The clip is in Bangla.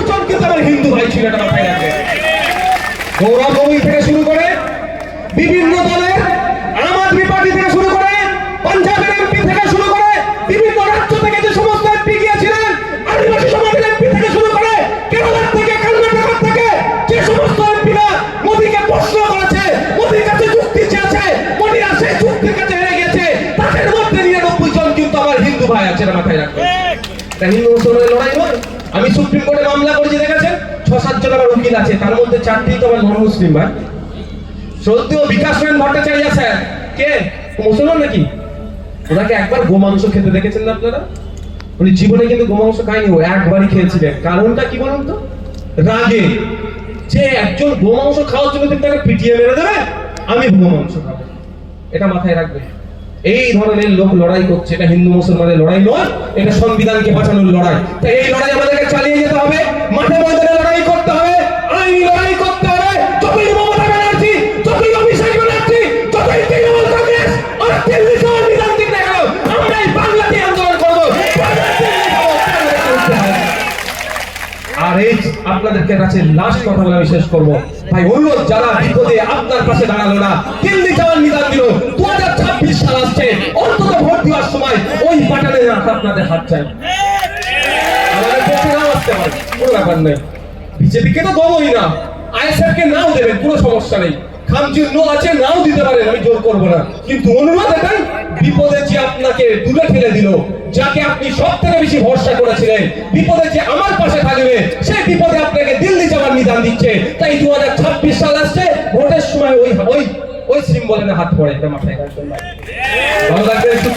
জন কিন্তু আমার হিন্দু ভাই ছিল, এটা মাথায় রাখবে। গৌরব গগৈ থেকে শুরু করে বিভিন্ন দলের আম আদমি পার্টি থেকে শুরু করে পাঞ্জাবের এমপি থেকে শুরু করে বিভিন্ন রাজ্য থেকে যে সমস্ত এমপি গিয়েছিলেন, আদিবাসী সমাজের এমপি থেকে শুরু করে কেরালা থেকে কর্ণাটক থেকে যে সমস্ত এমপিরা মোদীকে প্রশ্ন করেছে, মোদীর কাছে যুক্তি চেয়েছে, মোদীরা সেই যুক্তির কাছে হেরে গেছে, তাদের মধ্যে 99 জন কিন্তু আমার হিন্দু ভাই আছে, এটা মাথায় রাখবে। এটা হিন্দু মুসলমানের লড়াই নয়। আমি সুপ্রিম কোর্টে মামলা করেছি, দেখেছেন 6-7 জন আমার উকিল আছে, তার মধ্যে 4টি তো আমার নন মুসলিম ভাই। সত্যি বিকাশ রঞ্জন ভট্টাচার্য স্যার কে মুসলমান নাকি? ওনাকে একবার গোমাংস খেতে দেখেছেন না আপনারা? উনি জীবনে কিন্তু গোমাংস খায়নি, ও একবারই খেয়েছিলেন। কারণটা কি বলুন তো? রাগে। যে একজন গোমাংস খাওয়ার জন্য তুমি তাকে পিটিয়ে মেরে দেবে, আমি গোমাংস খাবো, এটা মাথায় রাখবে। এই ধরনের লোক লড়াই করছে, এটা হিন্দু মুসলমানের লড়াই নয়, এটা সংবিধানকে বাঁচানোর লড়াই। তাই এই লড়াই আমাদেরকে চালিয়ে যেতে হবে, মাঠে ময়দানে লড়াই করতে হবে, আইনি লড়াই করতে হবে। যতই মমতা ব্যানার্জি, যতই অভিষেক ব্যানার্জি, যতই তৃণমূল কংগ্রেস আর দিল্লি সংবিধান দিক না কেন, আমরা এই বাংলাতে আন্দোলন করবো। আর এই আপনাদেরকে কাছে লাস্ট কথা বলে আমি শেষ করবো ভাই, অনুরোধ, যারা বিপদে আপনার পাশে দাঁড়ালো না, দিল্লি যাওয়ার নিদান দিল, 2026 সাল আসছে, অন্তত ভোট দেওয়ার সময় ওই বাটনে আপনাদের হাত চাই। আমাদের পক্ষে নাও আসতে পারে, কোনো ব্যাপার নেই, বিজেপিকে তো দেবোই না, আইএসএফ কে নাও দেবেন, কোনো সমস্যা নেই, খামচিহ্ন আছে নাও দিতে পারেন, আমি জোর করবো না, কিন্তু অনুরোধ এটাই, বিপদে যে আপনাকে দূরে ঠেলে দিল, যাকে আপনি সব থেকে বেশি ভরসা করেছিলেন, বিপদে যে আমার পাশে থাকবে, সেই বিপদে আপনাকে দিল্লি যাওয়ার নিদান দিচ্ছে। তাই 2026 সাল আসছে, ভোটের সময় ওই সিম্বলে হাত পড়ে, এটা মাথায় রাখবেন। ভালো লাগবে।